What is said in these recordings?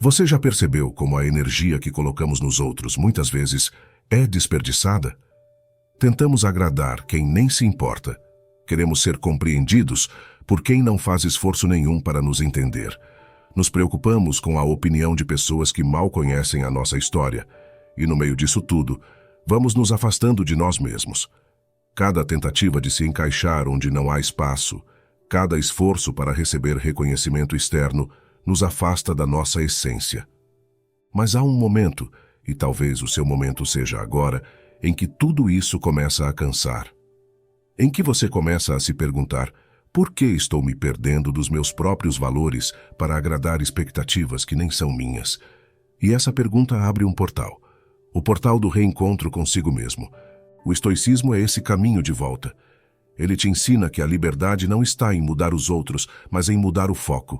Você já percebeu como a energia que colocamos nos outros muitas vezes é desperdiçada? Tentamos agradar quem nem se importa. Queremos ser compreendidos por quem não faz esforço nenhum para nos entender. Nos preocupamos com a opinião de pessoas que mal conhecem a nossa história. E no meio disso tudo, vamos nos afastando de nós mesmos. Cada tentativa de se encaixar onde não há espaço, cada esforço para receber reconhecimento externo, nos afasta da nossa essência. Mas há um momento, e talvez o seu momento seja agora, em que tudo isso começa a cansar. Em que você começa a se perguntar: por que estou me perdendo dos meus próprios valores para agradar expectativas que nem são minhas? E essa pergunta abre um portal. O portal do reencontro consigo mesmo. O estoicismo é esse caminho de volta. Ele te ensina que a liberdade não está em mudar os outros, mas em mudar o foco.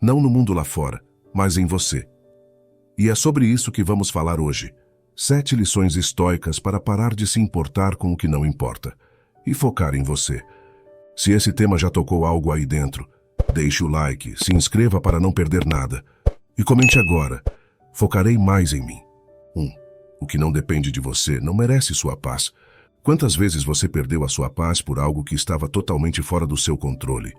Não no mundo lá fora, mas em você. E é sobre isso que vamos falar hoje. 7 lições estoicas para parar de se importar com o que não importa e focar em você. Se esse tema já tocou algo aí dentro, deixe o like, se inscreva para não perder nada e comente agora. Focarei mais em mim. 1. O que não depende de você não merece sua paz. Quantas vezes você perdeu a sua paz por algo que estava totalmente fora do seu controle?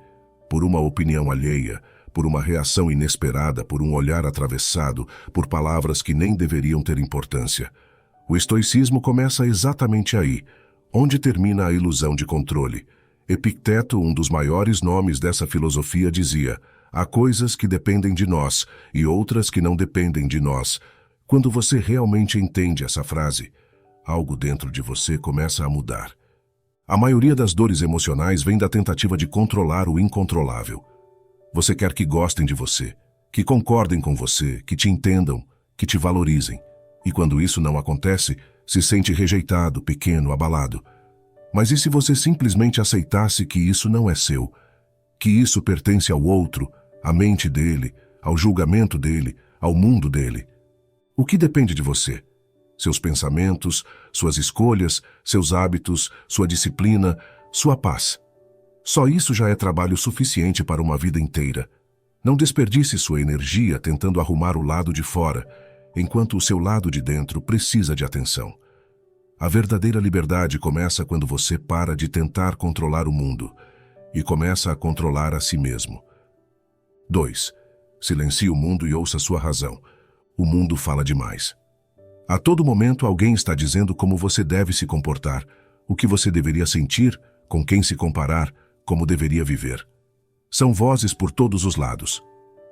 Por uma opinião alheia, por uma reação inesperada, por um olhar atravessado, por palavras que nem deveriam ter importância. O estoicismo começa exatamente aí, onde termina a ilusão de controle. Epicteto, um dos maiores nomes dessa filosofia, dizia: há coisas que dependem de nós e outras que não dependem de nós. Quando você realmente entende essa frase, algo dentro de você começa a mudar. A maioria das dores emocionais vem da tentativa de controlar o incontrolável. Você quer que gostem de você, que concordem com você, que te entendam, que te valorizem. E quando isso não acontece, se sente rejeitado, pequeno, abalado. Mas e se você simplesmente aceitasse que isso não é seu? Que isso pertence ao outro, à mente dele, ao julgamento dele, ao mundo dele? O que depende de você? Seus pensamentos, suas escolhas, seus hábitos, sua disciplina, sua paz. Só isso já é trabalho suficiente para uma vida inteira. Não desperdice sua energia tentando arrumar o lado de fora, enquanto o seu lado de dentro precisa de atenção. A verdadeira liberdade começa quando você para de tentar controlar o mundo e começa a controlar a si mesmo. 2. Silencie o mundo e ouça sua razão. O mundo fala demais. A todo momento alguém está dizendo como você deve se comportar, o que você deveria sentir, com quem se comparar, como deveria viver. São vozes por todos os lados.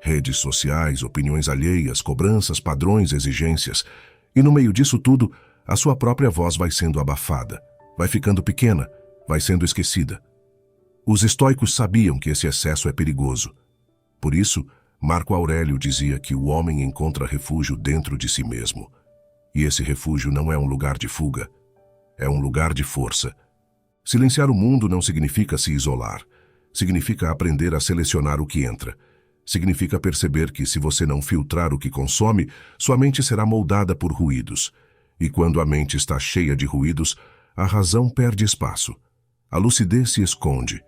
Redes sociais, opiniões alheias, cobranças, padrões, exigências. E no meio disso tudo, a sua própria voz vai sendo abafada, vai ficando pequena, vai sendo esquecida. Os estoicos sabiam que esse excesso é perigoso. Por isso, Marco Aurélio dizia que o homem encontra refúgio dentro de si mesmo. E esse refúgio não é um lugar de fuga, é um lugar de força. Silenciar o mundo não significa se isolar. Significa aprender a selecionar o que entra. Significa perceber que se você não filtrar o que consome, sua mente será moldada por ruídos. E quando a mente está cheia de ruídos, a razão perde espaço. A lucidez se esconde.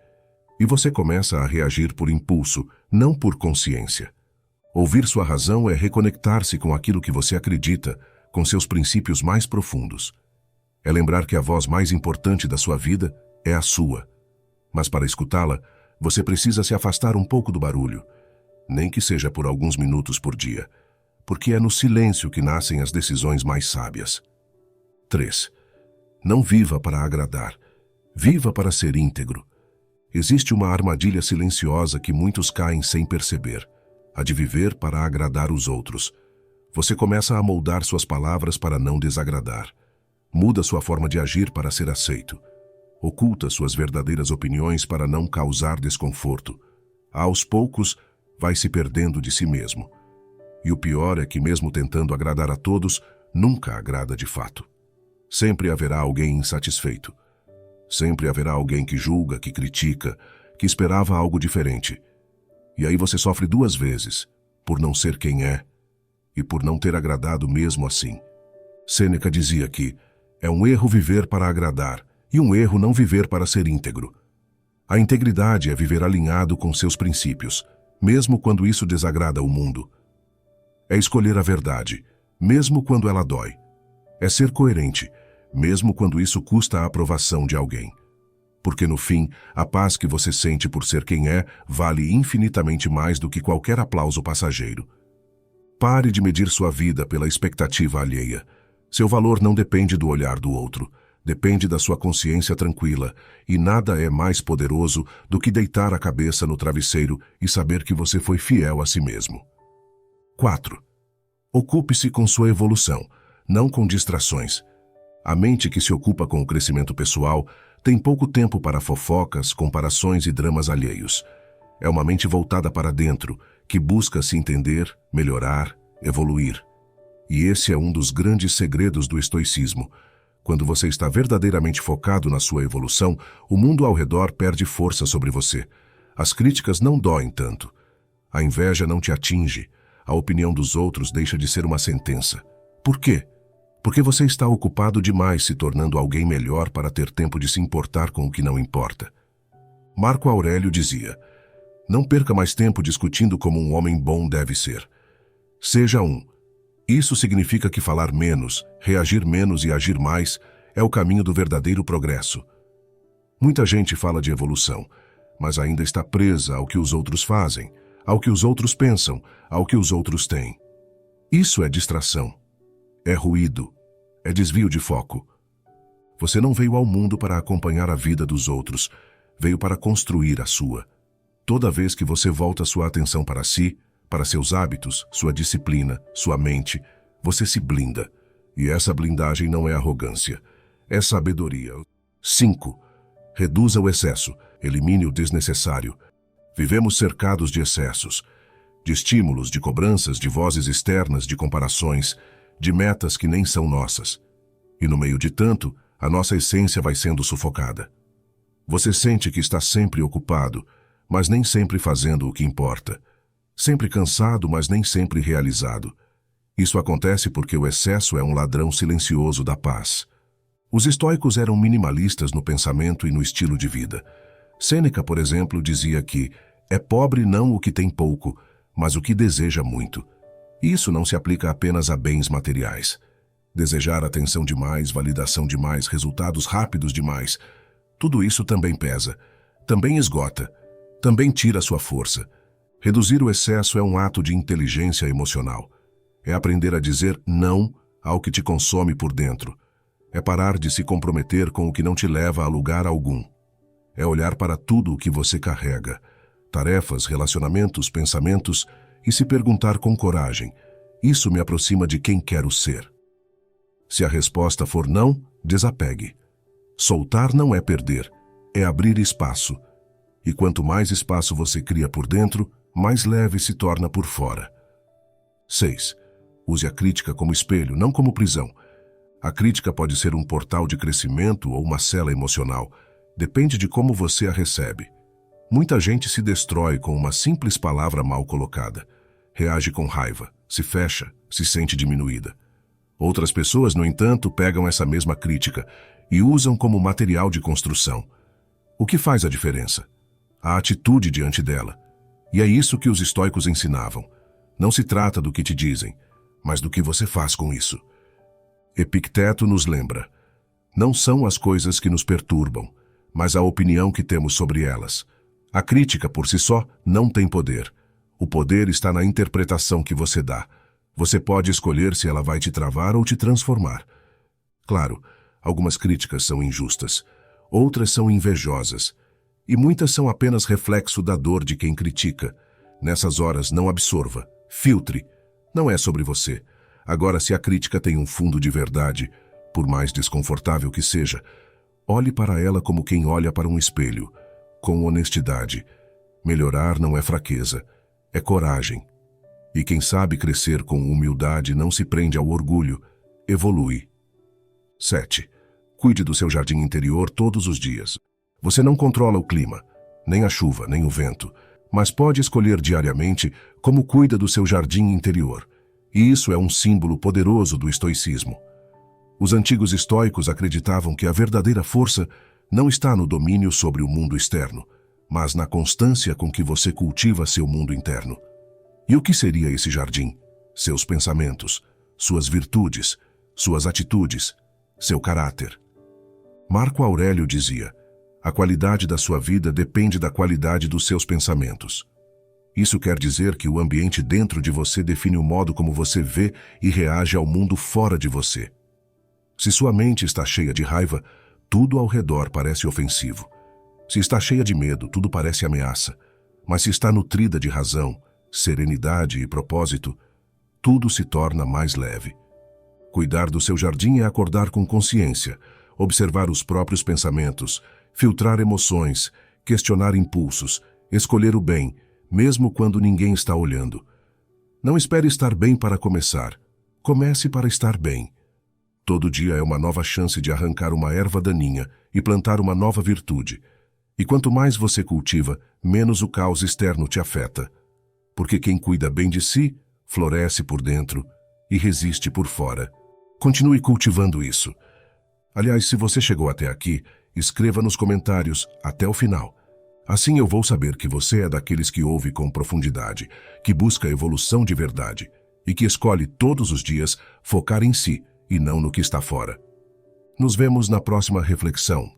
E você começa a reagir por impulso, não por consciência. Ouvir sua razão é reconectar-se com aquilo que você acredita, com seus princípios mais profundos. É lembrar que a voz mais importante da sua vida é a sua. Mas para escutá-la, você precisa se afastar um pouco do barulho, nem que seja por alguns minutos por dia, porque é no silêncio que nascem as decisões mais sábias. 3. Não viva para agradar, viva para ser íntegro. Existe uma armadilha silenciosa que muitos caem sem perceber, a de viver para agradar os outros. Você começa a moldar suas palavras para não desagradar. Muda sua forma de agir para ser aceito. Oculta suas verdadeiras opiniões para não causar desconforto. Aos poucos, vai se perdendo de si mesmo. E o pior é que, mesmo tentando agradar a todos, nunca agrada de fato. Sempre haverá alguém insatisfeito. Sempre haverá alguém que julga, que critica, que esperava algo diferente. E aí você sofre 2 vezes, por não ser quem é e por não ter agradado mesmo assim. Sêneca dizia que é um erro viver para agradar e um erro não viver para ser íntegro. A integridade é viver alinhado com seus princípios, mesmo quando isso desagrada o mundo. É escolher a verdade, mesmo quando ela dói. É ser coerente, mesmo quando isso custa a aprovação de alguém. Porque no fim, a paz que você sente por ser quem é vale infinitamente mais do que qualquer aplauso passageiro. Pare de medir sua vida pela expectativa alheia. Seu valor não depende do olhar do outro, depende da sua consciência tranquila, e nada é mais poderoso do que deitar a cabeça no travesseiro e saber que você foi fiel a si mesmo. 4. Ocupe-se com sua evolução, não com distrações. A mente que se ocupa com o crescimento pessoal tem pouco tempo para fofocas, comparações e dramas alheios. É uma mente voltada para dentro, que busca se entender, melhorar, evoluir. E esse é um dos grandes segredos do estoicismo. Quando você está verdadeiramente focado na sua evolução, o mundo ao redor perde força sobre você. As críticas não doem tanto. A inveja não te atinge. A opinião dos outros deixa de ser uma sentença. Por quê? Porque você está ocupado demais se tornando alguém melhor para ter tempo de se importar com o que não importa. Marco Aurélio dizia: não perca mais tempo discutindo como um homem bom deve ser. Seja um. Isso significa que falar menos, reagir menos e agir mais é o caminho do verdadeiro progresso. Muita gente fala de evolução, mas ainda está presa ao que os outros fazem, ao que os outros pensam, ao que os outros têm. Isso é distração. É ruído. É desvio de foco. Você não veio ao mundo para acompanhar a vida dos outros, veio para construir a sua. Toda vez que você volta sua atenção para si, para seus hábitos, sua disciplina, sua mente, você se blinda. E essa blindagem não é arrogância, é sabedoria. 5. Reduza o excesso, elimine o desnecessário. Vivemos cercados de excessos, de estímulos, de cobranças, de vozes externas, de comparações, de metas que nem são nossas. E no meio de tanto, a nossa essência vai sendo sufocada. Você sente que está sempre ocupado, mas nem sempre fazendo o que importa. Sempre cansado, mas nem sempre realizado. Isso acontece porque o excesso é um ladrão silencioso da paz. Os estoicos eram minimalistas no pensamento e no estilo de vida. Sêneca, por exemplo, dizia que é pobre não o que tem pouco, mas o que deseja muito. Isso não se aplica apenas a bens materiais. Desejar atenção demais, validação demais, resultados rápidos demais, tudo isso também pesa, também esgota, também tira sua força. Reduzir o excesso é um ato de inteligência emocional. É aprender a dizer não ao que te consome por dentro. É parar de se comprometer com o que não te leva a lugar algum. É olhar para tudo o que você carrega, tarefas, relacionamentos, pensamentos, e se perguntar com coragem: isso me aproxima de quem quero ser? Se a resposta for não, desapegue. Soltar não é perder, é abrir espaço. E quanto mais espaço você cria por dentro, mais leve se torna por fora. 6. Use a crítica como espelho, não como prisão. A crítica pode ser um portal de crescimento ou uma cela emocional. Depende de como você a recebe. Muita gente se destrói com uma simples palavra mal colocada. Reage com raiva, se fecha, se sente diminuída. Outras pessoas, no entanto, pegam essa mesma crítica e usam como material de construção. O que faz a diferença? A atitude diante dela. E é isso que os estoicos ensinavam. Não se trata do que te dizem, mas do que você faz com isso. Epicteto nos lembra: não são as coisas que nos perturbam, mas a opinião que temos sobre elas. A crítica por si só não tem poder. O poder está na interpretação que você dá. Você pode escolher se ela vai te travar ou te transformar. Claro, algumas críticas são injustas, outras são invejosas, e muitas são apenas reflexo da dor de quem critica. Nessas horas, não absorva, filtre. Não é sobre você. Agora, se a crítica tem um fundo de verdade, por mais desconfortável que seja, olhe para ela como quem olha para um espelho, com honestidade. Melhorar não é fraqueza, é coragem. E quem sabe crescer com humildade não se prende ao orgulho, evolui. 7. Cuide do seu jardim interior todos os dias. Você não controla o clima, nem a chuva, nem o vento, mas pode escolher diariamente como cuida do seu jardim interior. E isso é um símbolo poderoso do estoicismo. Os antigos estoicos acreditavam que a verdadeira força não está no domínio sobre o mundo externo, mas na constância com que você cultiva seu mundo interno. E o que seria esse jardim? seus pensamentos, suas virtudes, suas atitudes, seu caráter. Marco Aurélio dizia: a qualidade da sua vida depende da qualidade dos seus pensamentos. Isso quer dizer que o ambiente dentro de você define o modo como você vê e reage ao mundo fora de você. Se sua mente está cheia de raiva, tudo ao redor parece ofensivo. Se está cheia de medo, tudo parece ameaça. Mas se está nutrida de razão, serenidade e propósito, tudo se torna mais leve. Cuidar do seu jardim é acordar com consciência, observar os próprios pensamentos, filtrar emoções, questionar impulsos, escolher o bem, mesmo quando ninguém está olhando. Não espere estar bem para começar. Comece para estar bem. Todo dia é uma nova chance de arrancar uma erva daninha e plantar uma nova virtude. E quanto mais você cultiva, menos o caos externo te afeta. Porque quem cuida bem de si, floresce por dentro e resiste por fora. Continue cultivando isso. Aliás, se você chegou até aqui, escreva nos comentários até o final. Assim eu vou saber que você é daqueles que ouve com profundidade, que busca evolução de verdade e que escolhe todos os dias focar em si e não no que está fora. Nos vemos na próxima reflexão.